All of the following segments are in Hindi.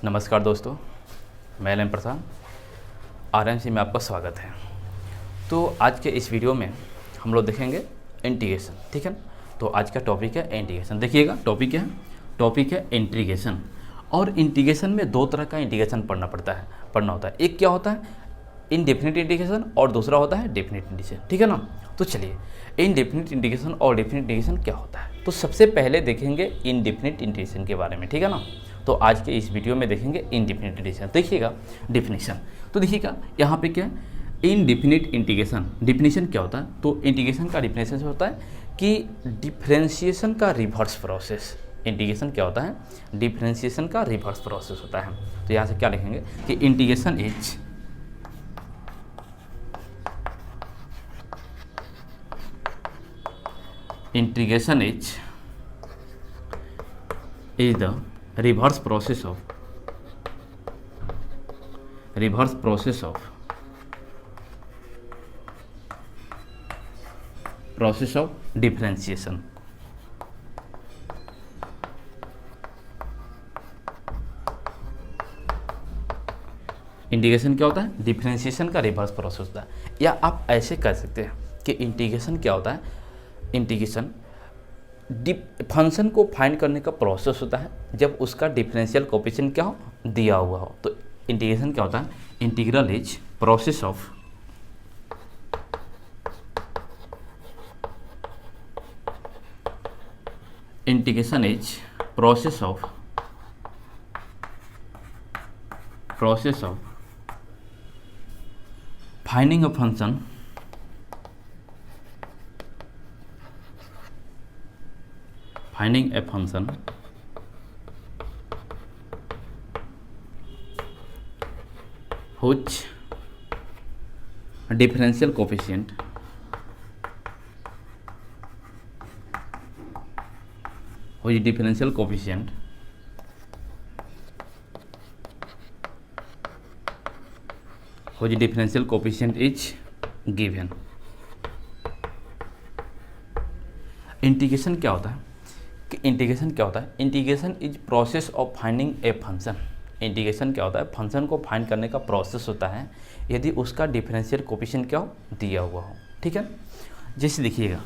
नमस्कार दोस्तों, मैं एल एम प्रसाद RMC में आपका स्वागत है। तो आज के इस वीडियो में हम लोग देखेंगे इंटीग्रेशन, ठीक है। तो आज का टॉपिक है इंटीग्रेशन। देखिएगा टॉपिक है इंटीग्रेशन। और इंटीग्रेशन में दो तरह का इंटीग्रेशन पढ़ना होता है। एक क्या होता है इनडेफिनिट इंटीग्रेशन और दूसरा होता है डेफिनिट इंटीग्रेशन, ठीक है ना। तो चलिए इनडेफिनिट इंटीग्रेशन और डेफिनिट इंटीग्रेशन क्या होता है, तो सबसे पहले देखेंगे इनडेफिनिट इंटीग्रेशन के बारे में, ठीक है ना। तो आज के इस वीडियो में देखेंगे इनडेफिनिट इंटीग्रेशन। देखिएगा डिफिनीशन, तो देखिएगा यहाँ पे क्या है इनडेफिनिट इंटीग्रेशन। डिफिनीशन क्या होता है, तो इंटीग्रेशन का डिफिनीशन होता है कि डिफरेंशिएशन का रिवर्स प्रोसेस। इंटीग्रेशन क्या होता है, डिफरेंशिएशन का रिवर्स प्रोसेस होता है। तो यहाँ से क्या लिखेंगे कि integration is the reverse process of differentiation। Integration क्या होता है, डिफरेंशिएशन का रिवर्स प्रोसेस होता है। या आप ऐसे कह सकते हैं कि इंटीग्रेशन क्या होता है, इंटीग्रेशन फंक्शन को फाइंड करने का प्रोसेस होता है जब उसका डिफरेंशियल कोएफिशिएंट क्या हो, दिया हुआ हो। तो इंटीग्रेशन क्या होता है, integral is process of finding a function whose differential coefficient is given। Integration क्या होता है कि integration is process of finding a function. Integration क्या होता है, फंक्शन को फाइंड करने का प्रोसेस होता है यदि उसका डिफरेंशियल कोएफिशिएंट क्या हो, दिया हुआ हो, ठीक है। जैसे देखिएगा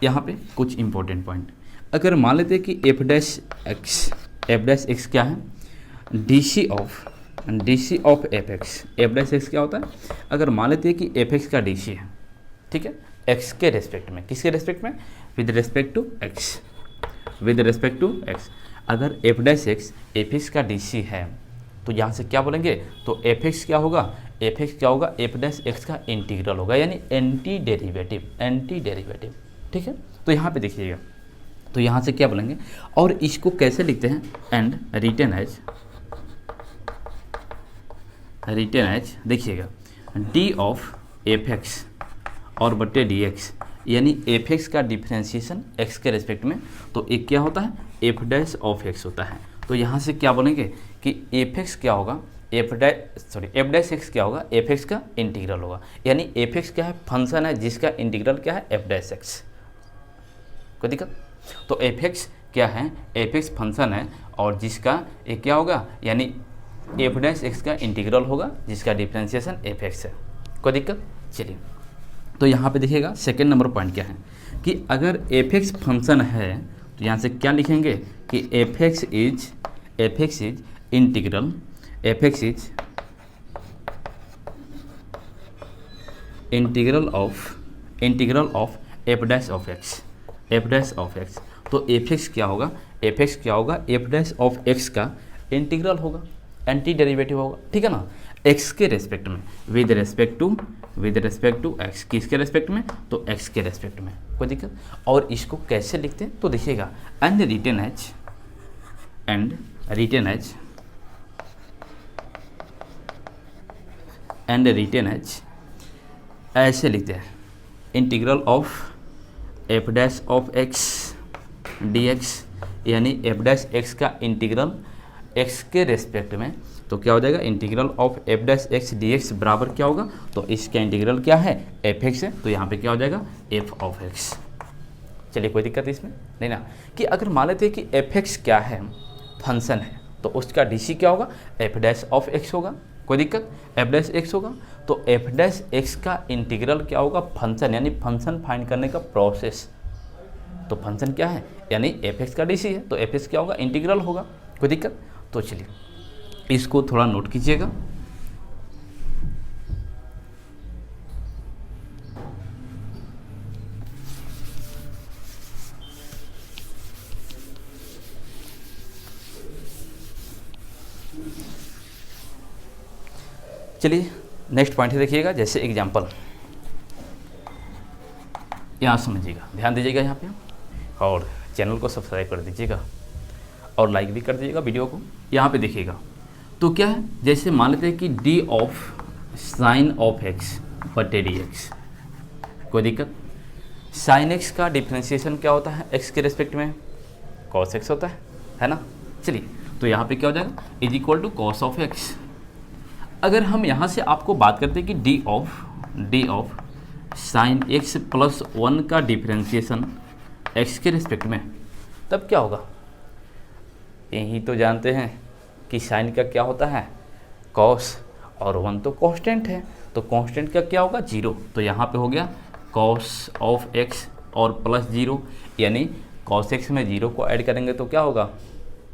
यहाँ पे कुछ इंपॉर्टेंट पॉइंट, अगर मान लेते हैं कि एफ डैश एक्स क्या है, D C of F X. F dash X क्या होता है, अगर मान लेते हैं कि एफ एक्स का डी सी है, ठीक है, एक्स के रेस्पेक्ट में। किसके रेस्पेक्ट में, विद रेस्पेक्ट टू एक्स। अगर F dash x F X का डी सी है तो यहाँ से क्या बोलेंगे, तो एफ एक्स क्या होगा, एफ डैश एक्स का इंटीग्रल होगा, यानी एंटी डेरिवेटिव, ठीक है। तो यहाँ पे देखिएगा, तो यहाँ से क्या बोलेंगे और इसको कैसे लिखते हैं, एंड रिटेन एज देखिएगा डी ऑफ एफ एक्स और बटे डी एक्स, यानी एफ एक्स का डिफरेंशिएशन एक्स के रेस्पेक्ट में। तो एक क्या होता है, एफ डैश ऑफ एक्स होता है। तो यहाँ से क्या बोलेंगे कि एफ एक्स क्या होगा, एफ डैश एक्स क्या होगा, एफ एक्स का इंटीग्रल होगा। यानी एफ एक्स क्या है, फंक्शन है जिसका इंटीग्रल क्या है, एफ डैश एक्स। कोई दिक्कत, तो एफ एक्स क्या है, एफ एक्स फंक्शन है और जिसका एक क्या होगा, यानी एफ डैश एक्स का इंटीग्रल होगा जिसका डिफरेंशिएशन एफ एक्स है। कोई दिक्कत, चलिए। तो यहाँ पे देखिएगा सेकेंड नंबर पॉइंट क्या है कि अगर एफ एक्स फंक्शन है तो यहाँ से क्या लिखेंगे कि F x is integral of f dash of X. तो एफ एक्स क्या होगा, एफ डैश ऑफ एक्स का इंटीग्रल होगा, एंटी डेरिवेटिव होगा, ठीक है ना, एक्स के रेस्पेक्ट में, विद रेस्पेक्ट टू एक्स। किसके रेस्पेक्ट में, तो एक्स के रेस्पेक्ट में। कोई दिक्कत, और इसको कैसे लिखते हैं, तो देखिएगा एंड रिटेन एज ऐसे लिखते हैं, integral of f dash of x D x, यानी एफ डैश एक्स का इंटीग्रल एक्स के रेस्पेक्ट में। तो क्या हो जाएगा, integral of f dash x D x बराबर क्या होगा, तो इसका इंटीग्रल क्या है, एफ एक्स है। तो यहाँ पे क्या हो जाएगा, एफ ऑफ एक्स। चलिए कोई दिक्कत इसमें नहीं ना, कि अगर मान लेते हैं कि एफ एक्स क्या है, फंक्शन है, तो उसका डी क्या होगा, एफ डैश ऑफ एक्स होगा। कोई दिक्कत, एफ डैश एक्स होगा। तो एफ डैश एक्स का इंटीग्रल क्या होगा, फंक्शन, यानी फंक्शन फाइंड करने का प्रोसेस। तो फंक्शन क्या है, यानी एफ एक्स का डी है, तो एफ एक्स क्या होगा, इंटीग्रल होगा। कोई दिक्कत, तो चलिए इसको थोड़ा नोट कीजिएगा। चलिए नेक्स्ट पॉइंट है, देखिएगा। जैसे एग्जांपल यहाँ समझिएगा, ध्यान दीजिएगा यहाँ पे, और चैनल को सब्सक्राइब कर दीजिएगा और लाइक भी कर दीजिएगा वीडियो को। यहाँ पे देखिएगा तो क्या है, जैसे मान लेते हैं कि D of sign of x बटे डी एक्स। कोई दिक्कत, साइन एक्स का डिफ्रेंशिएशन क्या होता है, एक्स के रिस्पेक्ट में कॉस एक्स होता है ना। चलिए तो यहाँ पे क्या हो जाएगा, is equal to cos of X. अगर हम यहाँ से आपको बात करते हैं कि D of sine X plus 1 का डिफ्रेंशिएशन एक्स के रिस्पेक्ट में, तब क्या होगा, यही तो जानते हैं कि साइन का क्या होता है, कॉस, और 1 तो कांस्टेंट है, तो कांस्टेंट का क्या होगा, 0। तो यहाँ पे हो गया कॉस ऑफ एक्स और प्लस 0, यानी कॉस एक्स में 0 को ऐड करेंगे तो क्या होगा,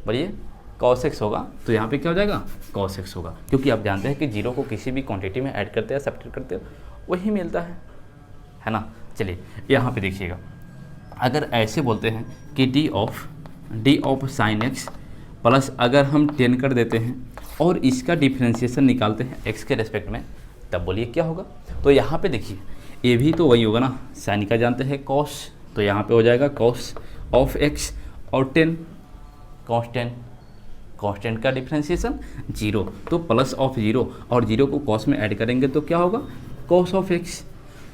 बोलिए, कॉस एक्स होगा। तो यहाँ पे क्या हो जाएगा, कॉस एक्स होगा, क्योंकि आप जानते हैं कि 0 को किसी भी क्वांटिटी में ऐड करते हैं, सब्ट्रैक्ट करते हो, वही मिलता है ना। चलिए यहाँ पे देखिएगा, अगर ऐसे बोलते हैं कि D of sine X plus, अगर हम 10 कर देते हैं और इसका डिफ्रेंशिएशन निकालते हैं एक्स के रेस्पेक्ट में, तब बोलिए क्या होगा। तो यहाँ पे देखिए, ये भी तो वही होगा ना, साइन का जानते हैं कॉस, तो यहाँ पे हो जाएगा कॉस ऑफ एक्स और 10 कांस्टेंट का डिफ्रेंशिएशन 0, तो प्लस ऑफ 0 और 0 को कॉस में ऐड करेंगे तो क्या होगा, cos of x.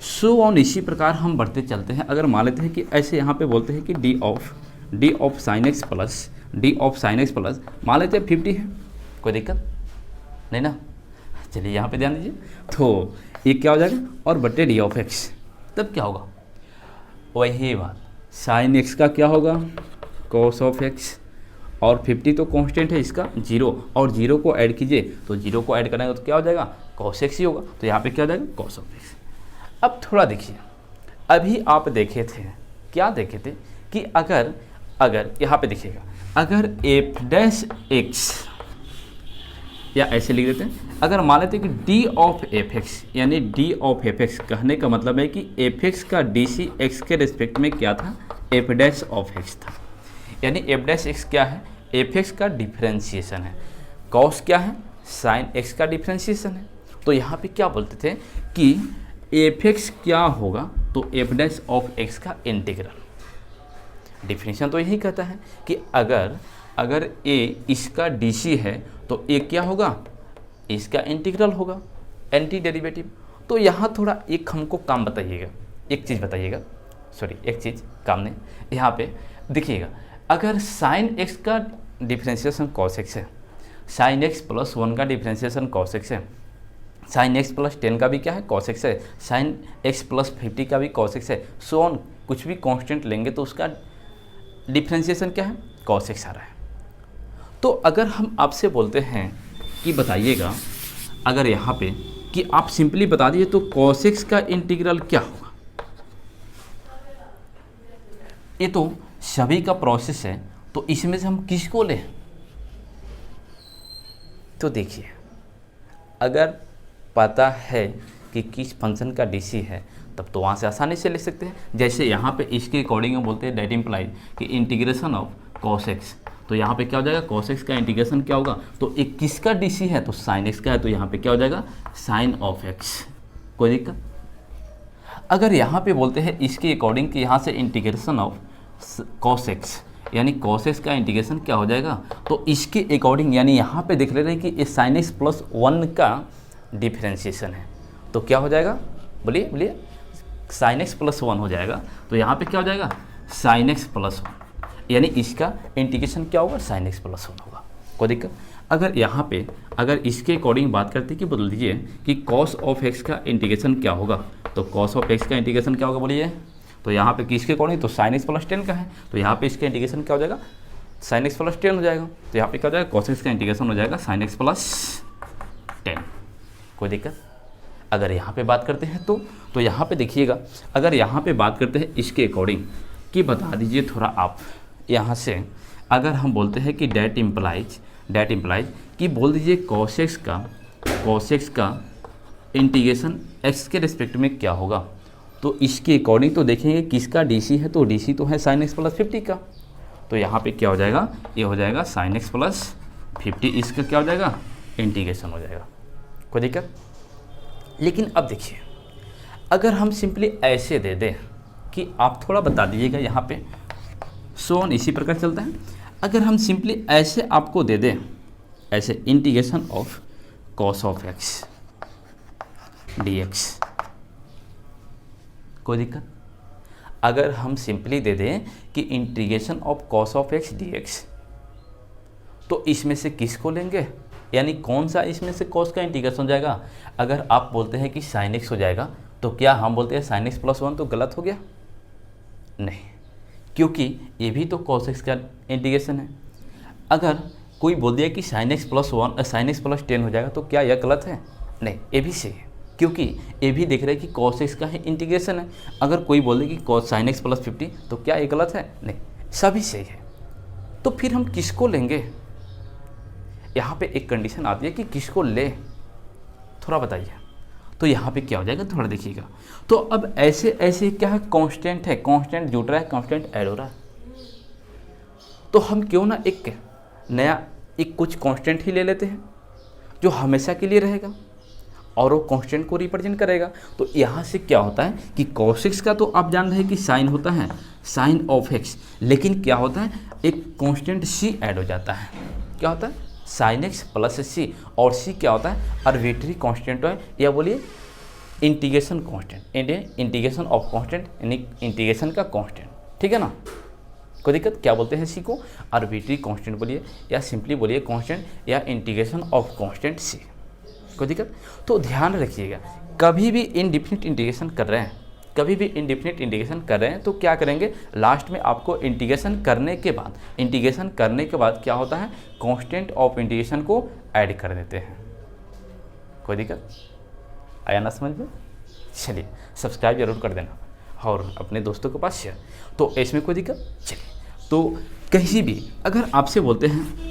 So on, इसी प्रकार हम बढ़ते चलते हैं। अगर मान लेते हैं कि ऐसे यहाँ पे बोलते हैं कि D of sine X plus मान लेते हैं 50 है, कोई दिक्कत नहीं ना। चलिए यहाँ पे ध्यान दीजिए, तो ये क्या हो जाएगा, और बटे डी ऑफ एक्स, तब क्या होगा, वही बात, साइन एक्स का क्या होगा, कॉस ऑफ एक्स, और 50 तो कांस्टेंट है इसका 0, और 0 को ऐड कीजिए, तो 0 को ऐड करेंगे तो क्या हो जाएगा, कॉस एक्स ही होगा। तो यहाँ पे क्या हो जाएगा, कॉस ऑफ एक्स। अब थोड़ा देखिए, अभी आप देखे थे, क्या देखे थे कि अगर यहाँ पे देखिएगा, अगर एफ डैश एक्स, या ऐसे लिख देते हैं, अगर मान लेते हैं कि डी ऑफ एफ एक्स, यानी डी ऑफ एफ एक्स कहने का मतलब है कि एफ एक्स का डी सी एक्स के रिस्पेक्ट में क्या था, एफ डैश ऑफ एक्स था, यानी एफ डैश एक्स क्या है, एफ एक्स का डिफ्रेंशिएशन है, कॉस क्या है, साइन एक्स का डिफ्रेंशिएशन है। तो यहाँ पे क्या बोलते थे कि एफ एक्स क्या होगा, तो एफ डैश ऑफ एक्स का इंटीग्रल। डिफिनीशन तो यही कहता है कि अगर ए इसका डी सी है तो ए क्या होगा, इसका इंटीग्रल होगा, एंटी डेरिवेटिव। तो यहाँ थोड़ा एक हमको काम बताइएगा, एक चीज़ बताइएगा, सॉरी एक चीज़ काम नहीं, यहाँ पे देखिएगा, अगर साइन एक्स का डिफ्रेंशिएशन कॉस एक्स है, साइन एक्स प्लस 1 का डिफ्रेंशिएशन कॉस एक्स है, साइन एक्स प्लस 10 का भी क्या है, कॉस एक्स है, साइन एक्स प्लस 50 का भी कॉस एक्स है, सो ऑन, कुछ भी कांस्टेंट लेंगे तो उसका डिफ्रेंशिएशन क्या है, कॉस एक्स आ रहा है। तो अगर हम आपसे बोलते हैं कि बताइएगा, अगर यहाँ पे कि आप सिंपली बता दीजिए तो कॉस एक्स का इंटीग्रल क्या होगा, ये तो सभी का प्रोसेस है, तो इसमें से हम किसको लें, तो देखिए, अगर पता है कि किस फंक्शन का डीसी है, तब तो वहाँ से आसानी से ले सकते हैं। जैसे यहाँ पे इसके अकॉर्डिंग में बोलते हैं डेट इम्प्लाइज कि इंटीग्रेशन ऑफ कॉस एक्स, तो यहाँ पे क्या हो जाएगा, कॉस एक्स का इंटीग्रेशन क्या होगा, तो एक किसका डीसी है, तो साइन एक्स का है, तो यहाँ पे क्या हो जाएगा, साइन ऑफ एक्स। कोई दिक्कत, अगर यहाँ पे बोलते हैं इसके अकॉर्डिंग कि यहाँ से इंटीग्रेशन ऑफ कॉस एक्स, यानी कॉस एक्स का इंटीग्रेशन क्या हो जाएगा, तो इसके अकॉर्डिंग, यानी यहाँ पे देख ले रहे हैं कि ये साइन एक्स प्लस 1 का डिफ्रेंशिएशन है, तो क्या हो जाएगा, बोलिए साइन एक्स प्लस 1 हो जाएगा, तो यहाँ पे क्या हो जाएगा, साइन एक्स प्लस 1, यानी इसका इंटीग्रेशन क्या होगा, साइन एक्स प्लस 1 होगा। कोई दिक्कत, अगर यहाँ पे अगर इसके अकॉर्डिंग बात करते कि बदल दीजिए कि कॉस ऑफ एक्स का इंटीग्रेशन क्या होगा, तो कॉस ऑफ एक्स का इंटीग्रेशन क्या होगा, बोलिए, तो यहाँ पे किसके अकॉर्डिंग, तो साइन एक्स प्लस 10 का है, तो यहाँ पे इसका इंटीग्रेशन क्या हो जाएगा, साइन एक्स प्लस 10 हो जाएगा। तो यहाँ पे क्या हो जाएगा, कॉस एक्स का इंटीग्रेशन हो जाएगा साइन एक्स प्लस 10। कोई दिक्कत? अगर यहाँ पे बात करते हैं तो यहाँ पे देखिएगा, अगर यहाँ पे बात करते हैं इसके अकॉर्डिंग कि बता दीजिए थोड़ा आप यहाँ से, अगर हम बोलते हैं कि डेट इम्प्लाइज कि बोल दीजिए कॉस एक्स का इंटीग्रेशन एक्स के रिस्पेक्ट में क्या होगा। तो इसके अकॉर्डिंग तो देखेंगे किसका डीसी है, तो डीसी तो है साइन एक्स प्लस 50 का। तो यहाँ पे क्या हो जाएगा, ये हो जाएगा साइन एक्स प्लस 50, इसका क्या हो जाएगा, इंटीग्रेशन हो जाएगा। कोई दिक्कत? लेकिन अब देखिए, अगर हम सिंपली ऐसे दे दें कि आप थोड़ा बता दीजिएगा यहाँ पे, सो ऑन इसी प्रकार चलता है। अगर हम सिंपली ऐसे आपको दे दें, ऐसे integration of cos of X DX, कोई दिक्कत? अगर हम सिंपली दे दें कि integration of cos of X DX, तो इसमें से किसको लेंगे, यानी कौन सा इसमें से कॉस का इंटीग्रेशन हो जाएगा। अगर आप बोलते हैं कि साइन एक्स हो जाएगा, तो क्या हम बोलते हैं साइन एक्स प्लस 1 तो गलत हो गया? नहीं, क्योंकि ये भी तो कॉस एक्स का इंटीग्रेशन है। अगर कोई बोल दिया कि साइन एक्स प्लस 10 हो जाएगा, तो क्या यह गलत है? नहीं, ये भी सही है, क्योंकि ये भी देख रहे हैं कि कॉस एक्स का ही इंटीग्रेशन है। अगर कोई बोले कि कॉस साइन एक्स प्लस 50, तो क्या ये गलत है? नहीं, सभी सही है। तो फिर हम किसको लेंगे? यहाँ पे एक कंडीशन आती है कि किसको ले, थोड़ा बताइए। तो यहाँ पे क्या हो जाएगा, थोड़ा देखिएगा। तो अब ऐसे ऐसे क्या है, कांस्टेंट है, कांस्टेंट जुड़ रहा है, कांस्टेंट ऐड हो रहा है। तो हम क्यों ना एक नया कुछ कांस्टेंट ही ले लेते हैं जो हमेशा के लिए रहेगा और वो कांस्टेंट को रिप्रेजेंट करेगा। तो यहाँ से क्या होता है कि cos x का तो आप जान रहे हैं कि साइन होता है साइन ऑफ x, लेकिन क्या होता है, एक कांस्टेंट c ऐड हो जाता है। क्या होता है, साइन एक्स प्लस c, और c क्या होता है, आर्बिट्री कांस्टेंट है, या बोलिए integration constant, integration of constant यानी इंटीग्रेशन का कांस्टेंट। ठीक है ना? कोई दिक्कत? क्या बोलते हैं c को, आर्बिट्री कांस्टेंट बोलिए, या सिंपली बोलिए कांस्टेंट, या इंटीग्रेशन ऑफ कांस्टेंट c। कोई दिक्कत? तो ध्यान रखिएगा, कभी भी इनडिफिनिट इंटीग्रेशन कर रहे हैं, तो क्या करेंगे, लास्ट में आपको इंटीग्रेशन करने के बाद क्या होता है, कांस्टेंट ऑफ इंटीग्रेशन को ऐड कर देते हैं। कोई दिक्कत? आया ना समझ में? चलिए, सब्सक्राइब जरूर कर देना और अपने दोस्तों के पास शेयर। तो इसमें कोई दिक्कत? चलिए, तो कहीं भी अगर आपसे बोलते हैं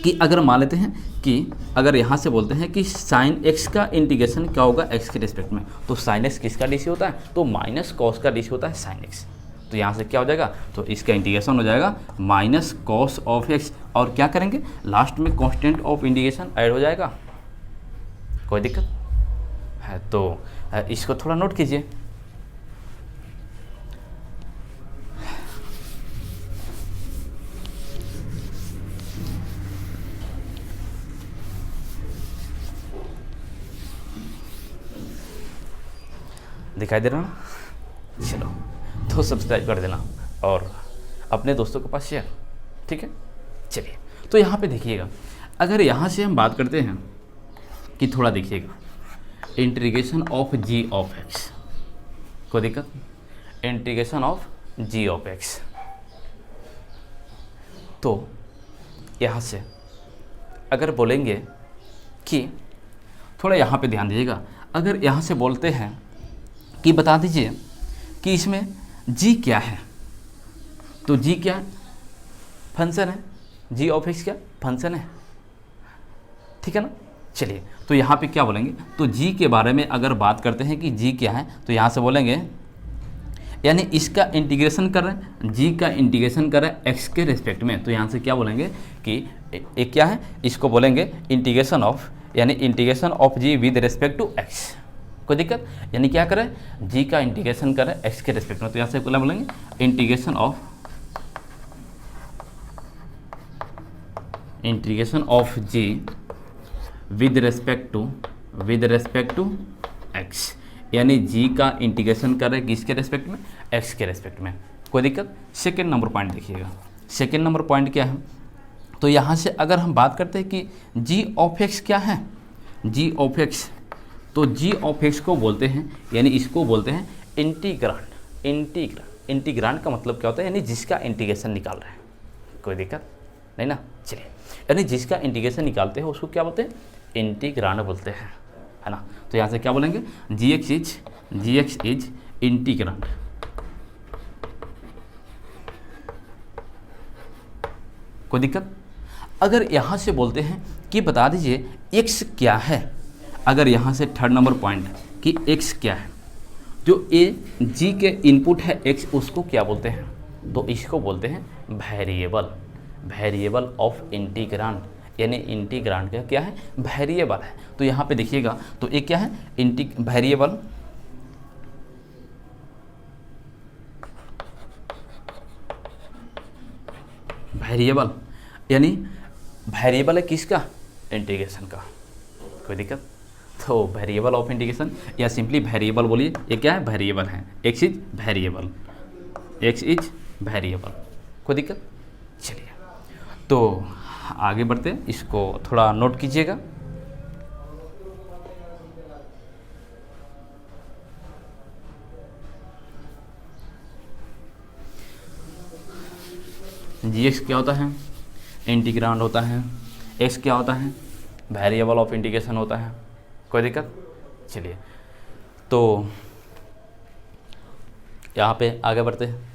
कि अगर मान लेते हैं कि अगर यहाँ से बोलते हैं कि साइन एक्स का इंटीग्रेशन क्या होगा एक्स के रिस्पेक्ट में, तो साइन एक्स किसका डीसी होता है, तो माइनस कॉस का डीसी होता है साइन एक्स। तो यहाँ से क्या हो जाएगा, तो इसका इंटीग्रेशन हो जाएगा माइनस कॉस ऑफ एक्स, और क्या करेंगे, लास्ट में कांस्टेंट ऑफ इंटीग्रेशन ऐड हो जाएगा। कोई दिक्कत है? तो इसको थोड़ा नोट कीजिए। दिखाई दे रहा ना? चलो, तो सब्सक्राइब कर देना और अपने दोस्तों के पास शेयर। ठीक है? चलिए, तो यहाँ पे देखिएगा, अगर यहाँ से हम बात करते हैं कि थोड़ा देखिएगा, integration of G of X, कोई दिक्कत? Integration of G of X, तो यहाँ से अगर बोलेंगे कि थोड़ा यहाँ पे ध्यान दीजिएगा, अगर यहाँ से बोलते हैं कि बता दीजिए कि इसमें g क्या है, तो g क्या फंक्शन है, g ऑफ x क्या फंक्शन है। ठीक है ना? चलिए, तो यहाँ पे क्या बोलेंगे, तो g के बारे में अगर बात करते हैं कि g क्या है, तो यहाँ से बोलेंगे, यानी इसका इंटीग्रेशन कर रहे हैं, g का इंटीग्रेशन कर रहे हैं x के रिस्पेक्ट में, तो यहाँ से क्या बोलेंगे कि एक क्या है, इसको बोलेंगे इंटीग्रेशन ऑफ, यानी integration of g with respect to x। कोई दिक्कत? यानी क्या करें, g का इंटीग्रेशन करें x के रिस्पेक्ट में, तो यहाँ से क्या बोलेंगे, integration of g with respect to x, यानी g का इंटीग्रेशन करें किसके रिस्पेक्ट में, x के रिस्पेक्ट में। कोई दिक्कत? सेकेंड नंबर पॉइंट देखिएगा, सेकेंड नंबर पॉइंट क्या है, तो यहाँ से अगर हम बात करते हैं कि g ऑफ x क्या है, g ऑफ x, तो g ऑफ x को बोलते हैं, यानी इसको बोलते हैं इंटीग्रांड। इंटीग्रांड का मतलब क्या होता है, यानी जिसका इंटीग्रेशन निकाल रहे हैं। कोई दिक्कत? नहीं ना। चलिए, यानी जिसका इंटीग्रेशन निकालते हैं उसको क्या बोलते हैं, इंटीग्रांड बोलते हैं, है ना। तो यहाँ से क्या बोलेंगे, जी एक्स इज इंटीग्रांड। कोई दिक्कत? अगर यहाँ से बोलते हैं कि बता दीजिए x क्या है, अगर यहाँ से थर्ड नंबर पॉइंट कि x क्या है, जो ए जी के इनपुट है x, उसको क्या बोलते हैं, तो इसको बोलते हैं वेरिएबल ऑफ इंटीग्रांड, यानी इंटीग्रांड का क्या है, वेरिएबल है। तो यहाँ पे देखिएगा, तो एक क्या है, वेरिएबल यानी वेरिएबल है किसका, इंटीग्रेशन का। कोई दिक्कत? तो वेरिएबल ऑफ इंटीग्रेशन या सिंपली वेरिएबल बोलिए, ये क्या है, वेरिएबल है, एक्स इज वेरिएबल। कोई दिक्कत? चलिए, तो आगे बढ़ते हैं, इसको थोड़ा नोट कीजिएगा। जी एक्स क्या होता है, इंटीग्रांड होता है, एक्स क्या होता है, वेरिएबल ऑफ इंटीग्रेशन होता है। कोई दिक्कत? चलिए, तो यहाँ पे आगे बढ़ते हैं।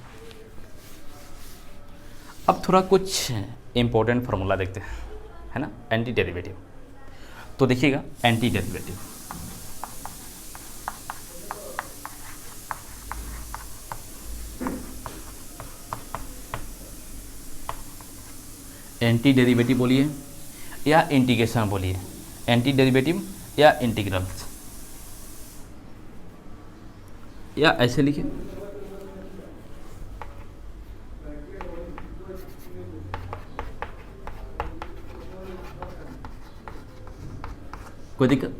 अब थोड़ा कुछ इम्पोर्टेंट फार्मूला देखते हैं, है ना, एंटी डेरिवेटिव। तो देखिएगा, एंटी डेरिवेटिव बोलिए या इंटीग्रेशन बोलिए, एंटी डेरिवेटिव या इंटीग्रल्स, या ऐसे लिखिए, कोई दिक्कत,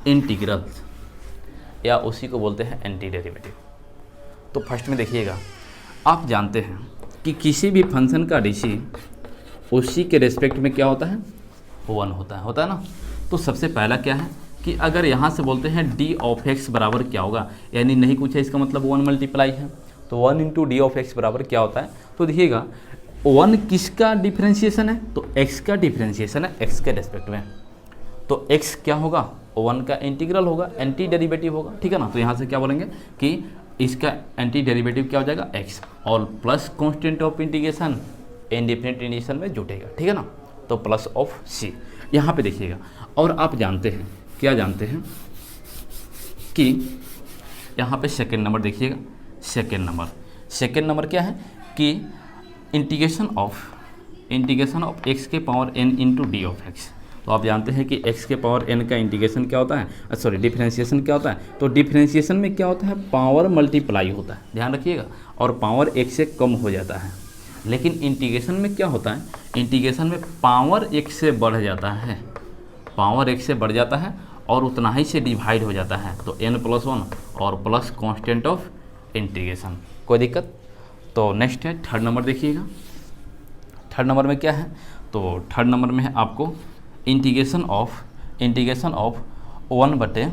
इंटीग्रल्स, या उसी को बोलते हैं एंटी डेरिवेटिव। तो फर्स्ट में देखिएगा, आप जानते हैं कि किसी भी फंक्शन का डिसी उसी के रेस्पेक्ट में क्या होता है, 1 होता है ना। तो सबसे पहला क्या है कि अगर यहाँ से बोलते हैं डी ऑफ एक्स बराबर क्या होगा, यानी नहीं कुछ है, इसका मतलब 1 मल्टीप्लाई है, तो 1 इंटू डी ऑफ एक्स बराबर क्या होता है, तो देखिएगा 1 किसका डिफ्रेंशिएशन है, तो x का डिफ्रेंशिएशन है x के रेस्पेक्ट में, तो x क्या होगा, 1 का इंटीग्रल होगा, एंटी डेरिवेटिव होगा, ठीक है ना। तो यहाँ से क्या बोलेंगे कि इसका एंटी डेरिवेटिव क्या हो जाएगा, x, और plus constant of integration indefinite integration में जुटेगा, ठीक है ना, तो प्लस ऑफ c। यहाँ पे देखिएगा, और आप जानते हैं, क्या जानते हैं कि यहाँ पे सेकेंड नंबर देखिएगा, सेकेंड नंबर क्या है कि इंटीग्रेशन ऑफ x के power n into D of X. तो आप जानते हैं कि x के पावर n का इंटीग्रेशन क्या होता है, सॉरी डिफरेंशिएशन क्या होता है, तो डिफरेंशिएशन में क्या होता है, पावर मल्टीप्लाई होता है, ध्यान रखिएगा, और पावर 1 से कम हो जाता है। लेकिन इंटीग्रेशन में क्या होता है, इंटीग्रेशन में पावर 1 से बढ़ जाता है, पावर 1 से बढ़ जाता है और उतना ही से डिवाइड हो जाता है, तो n+1 और प्लस कांस्टेंट ऑफ इंटीग्रेशन। कोई दिक्कत? तो नेक्स्ट है थर्ड नंबर, देखिएगा थर्ड नंबर में क्या है, तो थर्ड नंबर में है आपको इंटीग्रेशन ऑफ 1/1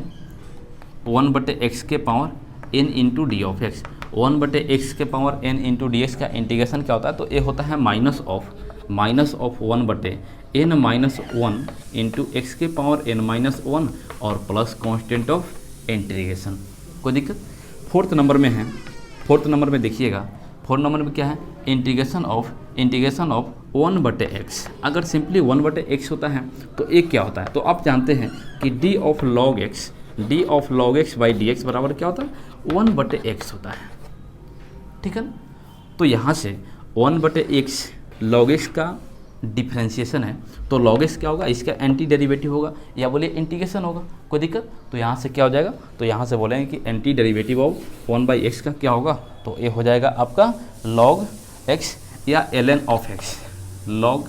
x के power n into D of x. 1/x के power n into D x का इंटीग्रेशन क्या होता है, तो ये होता है minus of 1/n-1 into x के पावर n-1 और प्लस कांस्टेंट ऑफ इंटीग्रेशन। कोई दिक्कत? फोर्थ नंबर में है, फोर्थ नंबर में देखिएगा, फोर्थ नंबर में क्या है, इंटीग्रेशन ऑफ 1/x। अगर सिंपली 1/x होता है तो एक क्या होता है, तो आप जानते हैं कि d of log x by D x बराबर क्या होता है, 1/x होता है, ठीक है ना। तो यहाँ से 1/x log x का डिफ्रेंशिएशन है, तो log x क्या होगा, इसका एंटी डेरिवेटिव होगा, या बोलिए इंटीग्रेशन होगा। कोई दिक्कत? तो यहाँ से क्या हो जाएगा, तो यहाँ से बोलेंगे कि एंटी डेरिवेटिव ऑफ 1/x का क्या होगा, तो ये हो जाएगा आपका log x या ln of x, log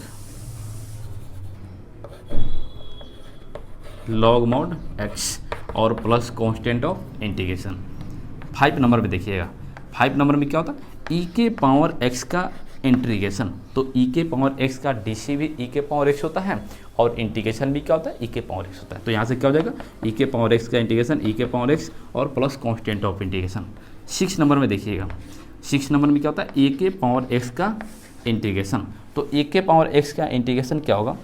mod x और plus constant of integration. 5 number में देखिएगा, 5 नंबर में क्या होता है, e के पावर x का इंटीग्रेशन, तो e के पावर x का डीसी भी e के पावर x होता है और इंटीग्रेशन भी क्या होता है, e के पावर x होता है। तो यहाँ से क्या हो जाएगा, e के पावर x का इंटीग्रेशन e के पावर x और plus constant of integration. 6 number में देखिएगा, 6 नंबर में क्या होता है, a के पावर x का इंटीग्रेशन, तो ए के पावर एक्स का इंटीग्रेशन क्या होगा,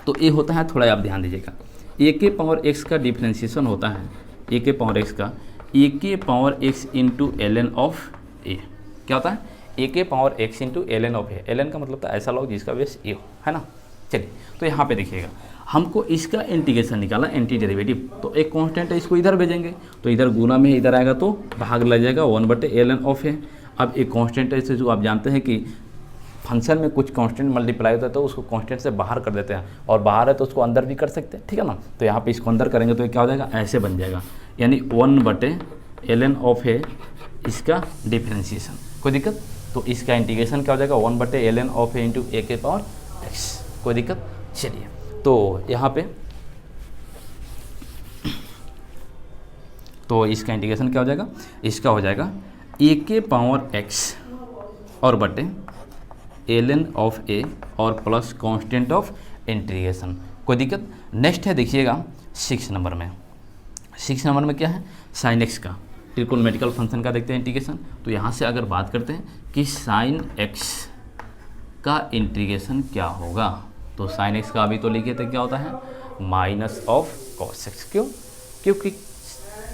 तो ये होता है, थोड़ा आप ध्यान दीजिएगा, ए के पावर एक्स का डिफ्रेंशिएशन होता है, ए के पावर एक्स का ए के power x into l n of a, क्या होता है, ए के power x into l n of a, l n का मतलब था ऐसा लॉग जिसका बेस ए हो, है ना। चलिए तो यहाँ पे देखिएगा, हमको इसका इंटीग्रेशन निकाला, एंटी डेरिवेटिव, तो एक कांस्टेंट है, इसको इधर भेजेंगे तो इधर गुना में इधर आएगा तो भाग लग जाएगा 1/ln ऑफ है। अब एक कांस्टेंट है, जो आप जानते हैं कि फंक्शन में कुछ कांस्टेंट मल्टीप्लाई होता है तो उसको कांस्टेंट से बाहर कर देते हैं, और बाहर है तो उसको अंदर भी कर सकते हैं, ठीक है ना। तो यहाँ पे इसको अंदर करेंगे तो ये क्या हो जाएगा, ऐसे बन जाएगा, यानी 1/ln ऑफ है इसका डिफ्रेंशिएशन, कोई दिक्कत। तो इसका इंटीग्रेशन क्या हो जाएगा, 1/ln ऑफ है इंटू ए के पावर एक्स, कोई दिक्कत। चलिए तो यहाँ पे तो इसका इंटीग्रेशन क्या हो जाएगा, इसका हो जाएगा ए के पावर एक्स और बटे ln ऑफ ए और प्लस कांस्टेंट ऑफ इंटीग्रेशन, कोई दिक्कत। नेक्स्ट है देखिएगा 6 नंबर में, 6 नंबर में क्या है, साइन एक्स का ट्रिकोनोमेट्रिकल फंक्शन का देखते हैं इंटीग्रेशन। तो यहाँ से अगर बात करते हैं कि साइन एक्स का इंटीग्रेशन क्या होगा, तो साइन एक्स का अभी तो लिखे थे क्या होता है, माइनस ऑफ कॉस एक्स, क्यों, क्योंकि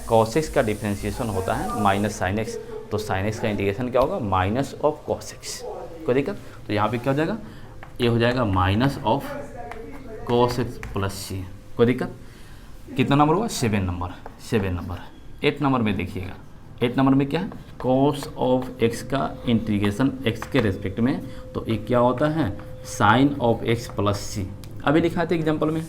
कॉस एक्स का डिफ्रेंशिएशन होता है माइनस साइन एक्स, तो साइन एक्स का इंटीग्रेशन क्या होगा, माइनस ऑफ कॉस एक्स, कोई दिक्कत। तो यहाँ पे क्या हो जाएगा, ये हो जाएगा minus of cos x plus c, कोई दिक्कत। कितना नंबर हुआ, 7 नंबर, 7 नंबर। 8 नंबर में देखिएगा, 8 नंबर में क्या है, कॉस ऑफ एक्स का इंटीग्रेशन एक्स के रेस्पेक्ट में, तो ये क्या होता है, साइन ऑफ एक्स प्लस सी, अभी लिखा था एग्जाम्पल में।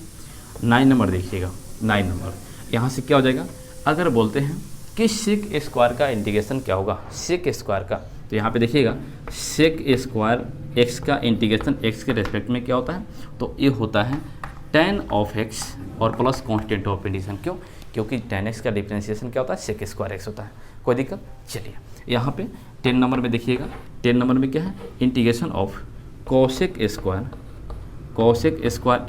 9 नंबर देखिएगा, 9 नंबर, यहाँ से क्या हो जाएगा, अगर बोलते हैं कि सेक स्क्वायर का इंटीग्रेशन क्या होगा, सेक स्क्वायर का, तो यहाँ पे देखिएगा सेक स्क्वायर एक्स का इंटीग्रेशन एक्स के रेस्पेक्ट में क्या होता है, तो ये होता है tan ऑफ एक्स और प्लस कांस्टेंट ऑफ इंटीग्रेशन, क्यों, क्योंकि tan एक्स का डिफ्रेंशिएशन क्या होता है, सेक स्क्वायर एक्स होता है, कोई दिक्कत। चलिए यहाँ पे 10 नंबर में देखिएगा, 10 नंबर में क्या है, integration of cosec square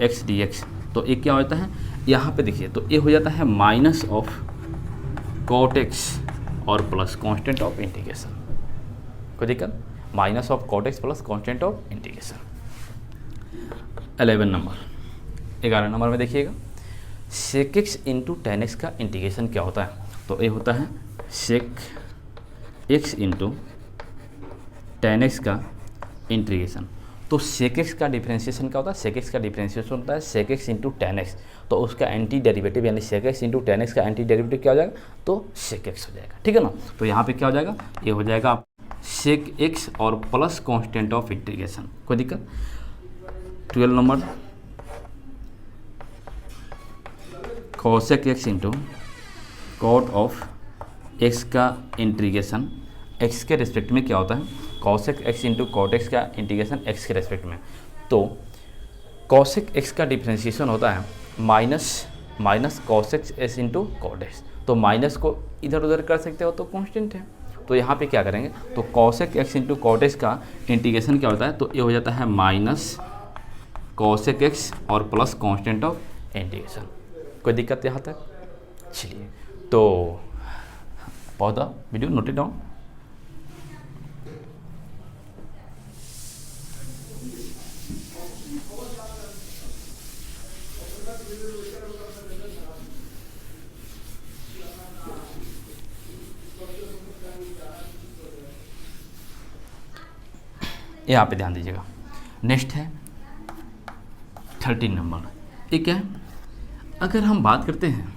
x D X, तो ये क्या होता है, यहाँ पे देखिए तो ये हो जाता है माइनस ऑफ कॉट एक्स और प्लस कांस्टेंट ऑफ इंटीग्रेशन, कोई दिक्कत, minus of cot X plus constant of integration. 11 number, 11 number में देखिएगा sec X into tan X का इंटीग्रेशन क्या होता है, तो ये होता है sec X into tan X का इंटीग्रेशन। तो सेक एक्स का डिफ्रेंशिएशन क्या होता है, सेक एक्स का डिफ्रेंशिएशन होता है sec X into tan X, तो उसका एंटी डेरिवेटिव यानी sec X into tan X का एंटी डेरिवेटिव क्या हो जाएगा, तो सेक एक्स हो जाएगा, ठीक है ना। तो यहाँ पे क्या हो जाएगा, ये हो जाएगा सेक एक्स और प्लस कांस्टेंट ऑफ इंटीग्रेशन, कोई दिक्कत। 12 number cosec X into cot of X का इंटीग्रेशन एक्स के रेस्पेक्ट में क्या होता है, cosec X into cot X का इंटीग्रेशन एक्स के रेस्पेक्ट में, तो कॉसेक एक्स का डिफ्रेंशिएशन होता है minus cosec X into cot X, तो माइनस को इधर उधर कर सकते हो तो कांस्टेंट है, तो यहाँ पे क्या करेंगे, तो cosec X into cot X का इंटीग्रेशन क्या होता है, तो ये हो जाता है माइनस कॉसेक एक्स और प्लस कांस्टेंट ऑफ इंटीग्रेशन, कोई दिक्कत यहाँ तक। चलिए तो पौधा वीडियो नोटेड डाउन। यहाँ पे ध्यान दीजिएगा। नेक्स्ट है 13 नंबर, ये क्या है, अगर हम बात करते हैं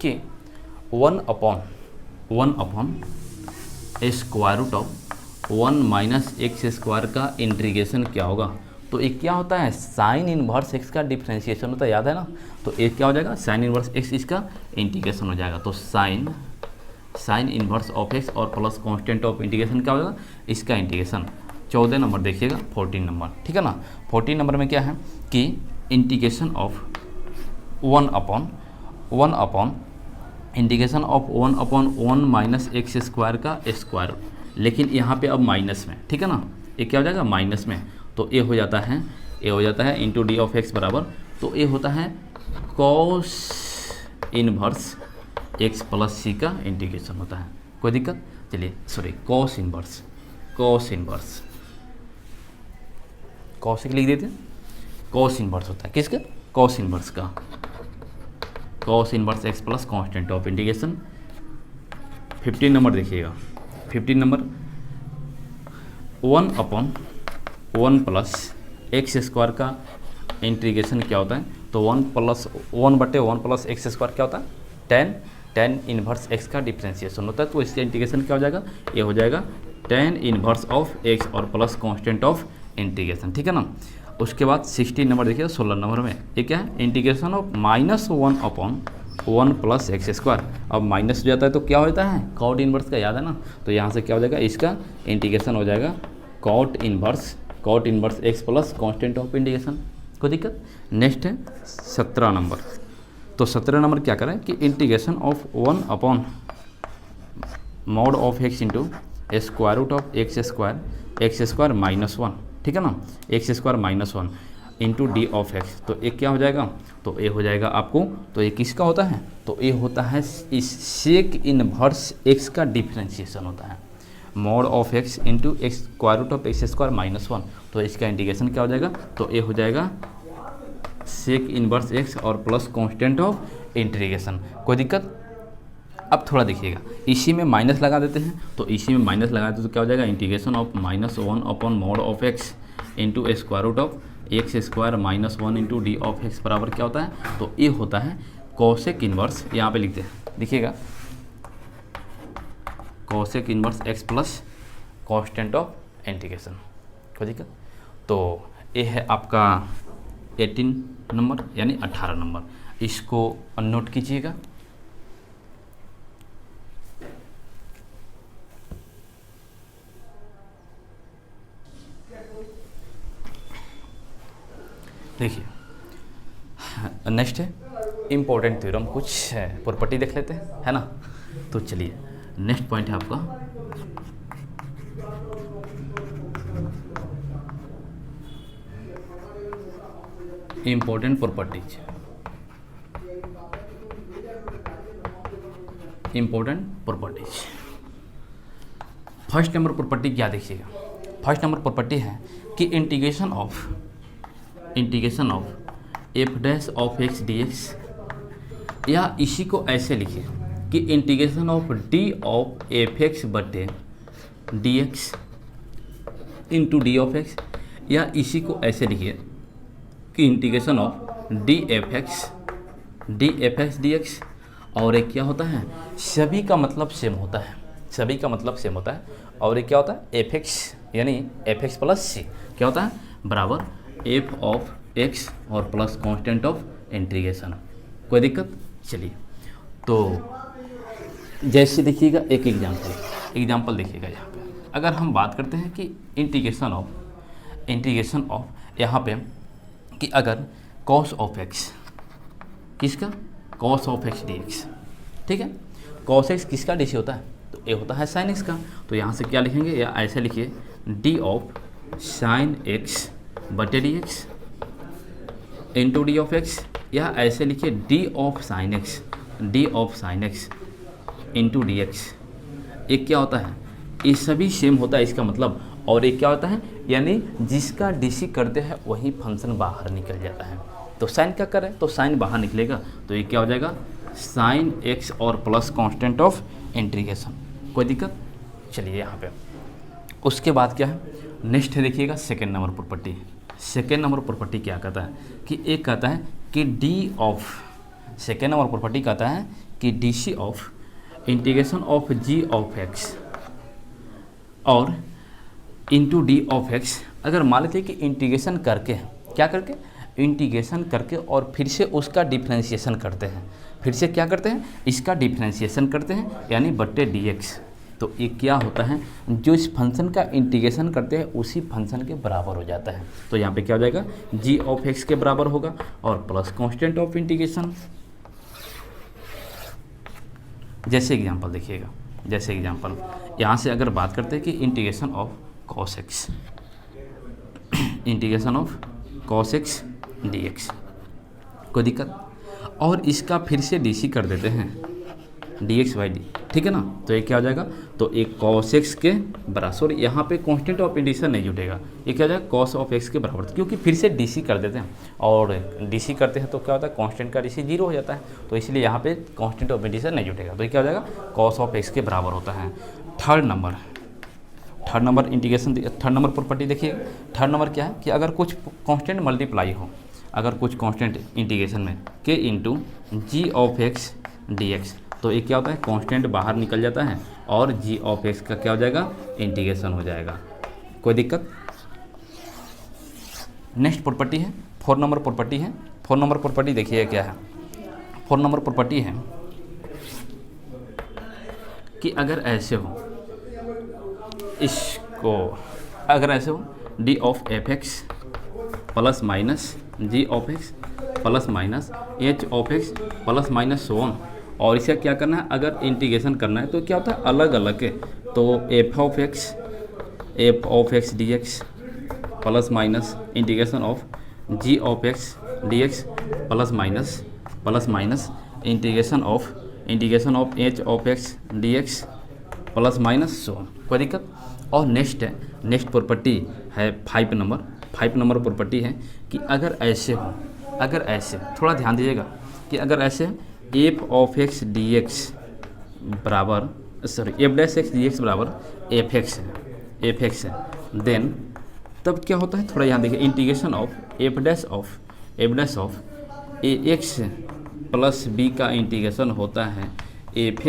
कि 1 upon square root of 1 minus X square का इंटीग्रेशन क्या होगा, तो ये क्या होता है, साइन इनवर्स एक्स का डिफ्रेंशिएशन होता है, याद है ना। तो ये क्या हो जाएगा, साइन इनवर्स एक्स इसका इंटीग्रेशन हो जाएगा, तो साइन इनवर्स ऑफ एक्स और प्लस कांस्टेंट ऑफ इंटीग्रेशन क्या हो जाएगा, इसका इंटीग्रेशन। 14 नंबर देखिएगा, 14 नंबर, ठीक है ना। 14 नंबर में क्या है कि integration of 1 upon integration of 1 upon 1 minus X square का स्क्वायर, लेकिन यहाँ पे अब माइनस में, ठीक है ना, ये क्या हो जाएगा माइनस में, तो ये हो जाता है इंटू डी ऑफ एक्स बराबर, तो ये होता है कॉस इनवर्स एक्स प्लस सी का इंटीग्रेशन होता है, कोई दिक्कत। चलिए सॉरी, कॉस इनवर्स कॉसेक लिख देते हैं, कॉस इन्वर्स होता है किसका, कॉस इन्वर्स का, cos inverse X plus constant of integration. 15 number देखिएगा, 15 नंबर 1/1 प्लस एक्स स्क्वायर का इंटीग्रेशन क्या होता है, तो 1/1 प्लस एक्स स्क्वायर क्या होता है, tan इन्वर्स एक्स का डिफ्रेंशिएशन होता है। तो इसका इंटीग्रेशन क्या हो जाएगा, ये हो जाएगा tan इन्वर्स ऑफ एक्स और प्लस कांस्टेंट ऑफ इंटीग्रेशन, ठीक है ना। उसके बाद 16 नंबर देखिए, 16 नंबर में ये क्या है, integration of -1/1 plus x square. अब माइनस हो जाता है तो क्या होता है, कॉट इन्वर्स का, याद है ना। तो यहाँ से क्या हो जाएगा, इसका इंटीग्रेशन हो जाएगा cot inverse X plus constant of integration. कोई दिक्कत। नेक्स्ट है 17 नंबर। तो 17 नंबर क्या करें कि integration of 1/mod of X into square root of X square -1, ठीक है ना, X square -1 into D of X. तो ये क्या हो जाएगा, तो ये हो जाएगा आपको, तो ये किसका होता है, तो ये होता है इस सेक इनवर्स एक्स का डिफ्रेंशिएशन होता है, mod of X into X square root of X square -1। तो इसका इंटीग्रेशन क्या हो जाएगा, तो ये हो जाएगा सेक इनवर्स एक्स और प्लस कांस्टेंट ऑफ इंटीग्रेशन। कोई दिक्कत। अब थोड़ा देखिएगा, इसी में माइनस लगा देते हैं, तो इसी में माइनस लगा देते तो क्या हो जाएगा, integration of -1/mod of X into square root of X square -1 into D of X बराबर क्या होता है, तो ये होता है कॉसेक इनवर्स, यहाँ पे लिखते हैं, देखिएगा cosec inverse x plus constant of integration. कोई दिक्कत। तो ये है आपका 18 नंबर यानी 18 नंबर, इसको नोट कीजिएगा। देखिए नेक्स्ट है इम्पोर्टेंट थ्योरम, कुछ प्रॉपर्टी देख लेते हैं, है ना। तो चलिए नेक्स्ट पॉइंट है आपका important properties. First number property क्या देखिएगा, फर्स्ट नंबर प्रॉपर्टी है कि integration of f dash of x D x, या इसी को ऐसे लिखिए कि integration of d of F x बटे d x into D of x, या इसी को ऐसे लिखिए कि integration of d f x D x. और एक क्या होता है, सभी का मतलब सेम होता है, और एक क्या होता है, एफ एक्स यानी एफ एक्स प्लस सी क्या होता है, बराबर एफ ऑफ एक्स और प्लस कांस्टेंट ऑफ इंटीग्रेशन। कोई दिक्कत। चलिए तो जैसे देखिएगा एक एग्जाम्पल देखिएगा यहाँ पे, अगर हम बात करते हैं कि इंटीग्रेशन ऑफ यहाँ पे कि अगर कॉस ऑफ एक्स किसका, cos of x D x, ठीक है, कॉस एक्स किसका डी सी होता है, तो ये होता है साइन एक्स का। तो यहाँ से क्या लिखेंगे, या ऐसे लिखिए डी ऑफ साइन एक्स बटे d x into D of x, या ऐसे लिखिए D of sine x into D x. एक क्या होता है, ये सभी सेम होता है इसका मतलब, और एक क्या होता है, यानी जिसका डीसी करते हैं वही फंक्शन बाहर निकल जाता है। तो साइन क्या करें, तो साइन बाहर निकलेगा, तो ये क्या हो जाएगा साइन एक्स और प्लस कांस्टेंट ऑफ इंटीग्रेशन। कोई दिक्कत। चलिए यहाँ पे उसके बाद क्या है, नेक्स्ट है देखिएगा सेकेंड नंबर प्रॉपर्टी क्या कहता है कि एक कहता है कि D of, second number property कहता है कि D C of integration of G of X और इंटू डी ऑफ एक्स, अगर मान लेते हैं कि इंटीग्रेशन करके, क्या करके, इंटीग्रेशन करके और फिर से उसका डिफ्रेंशिएशन करते हैं, फिर से क्या करते हैं, इसका डिफ्रेंशिएशन करते हैं यानी बट्टे डी एक्स। तो ये क्या होता है, जो इस फंक्शन का इंटीग्रेशन करते हैं उसी फंक्शन के बराबर हो जाता है। तो यहाँ पे क्या हो जाएगा, जी ऑफ एक्स के बराबर होगा और प्लस कांस्टेंट ऑफ इंटीग्रेशन। जैसे एग्जांपल देखिएगा, यहाँ से अगर बात करते हैं कि integration of cos x D x, कोई दिक्कत। और इसका फिर से डीसी कर देते हैं, डी एक्स बाई डी, ठीक है ना। तो ये क्या हो जाएगा, तो एक कॉस एक्स के बराबर, सॉरी यहाँ पे कांस्टेंट ऑफ इंटीग्रेशन नहीं जुटेगा, ये क्या हो जाएगा कॉस ऑफ एक्स के बराबर, क्योंकि फिर से डीसी कर देते हैं और डीसी करते हैं तो क्या होता है कांस्टेंट का डीसी 0 हो जाता है, तो इसलिए यहाँ पे कांस्टेंट ऑफ इंटीग्रेशन नहीं जुटेगा, तो ये क्या हो जाएगा कॉस ऑफ एक्स के बराबर होता है। Third number integration, third number property देखिए, थर्ड नंबर क्या है कि अगर कुछ कांस्टेंट मल्टीप्लाई हो, अगर कुछ कांस्टेंट इंटीग्रेशन में K into G of x D X, तो ये क्या होता है कांस्टेंट बाहर निकल जाता है और जी ऑफ एक्स का क्या हो जाएगा इंटीग्रेशन हो जाएगा, कोई दिक्कत। नेक्स्ट प्रॉपर्टी है 4 नंबर प्रॉपर्टी है। 4 नंबर प्रॉपर्टी देखिए क्या है, 4 नंबर प्रॉपर्टी है कि अगर ऐसे हो, इसको अगर ऐसे हो D of F X plus minus G of X plus minus H of X plus minus so on, और इसे क्या करना है अगर इंटीग्रेशन करना है तो क्या होता है अलग अलग है, तो F of x D X plus minus integration of G of x D X plus minus integration of H of x D X plus minus so on, कोई दिक्कत। और नेक्स्ट प्रॉपर्टी है 5 नंबर प्रॉपर्टी है कि अगर ऐसे थोड़ा ध्यान दीजिएगा कि अगर ऐसे f of x D x बराबर, sorry f dash x D x बराबर एफ एक्स है, देन तब क्या होता है थोड़ा ध्यान देखिए, integration of f dash of a x plus b का इंटीग्रेशन होता है f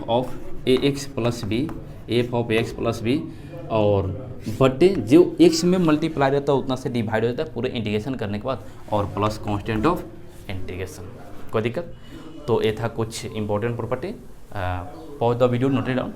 of a x plus b और बटे जो एक्स में मल्टीप्लाई रहता है उतना से डिवाइड हो जाता है पूरे इंटीग्रेशन करने के बाद, और प्लस कांस्टेंट ऑफ इंटीग्रेशन, कोई दिक्कत। तो ये था कुछ important property, pause the video, note it down.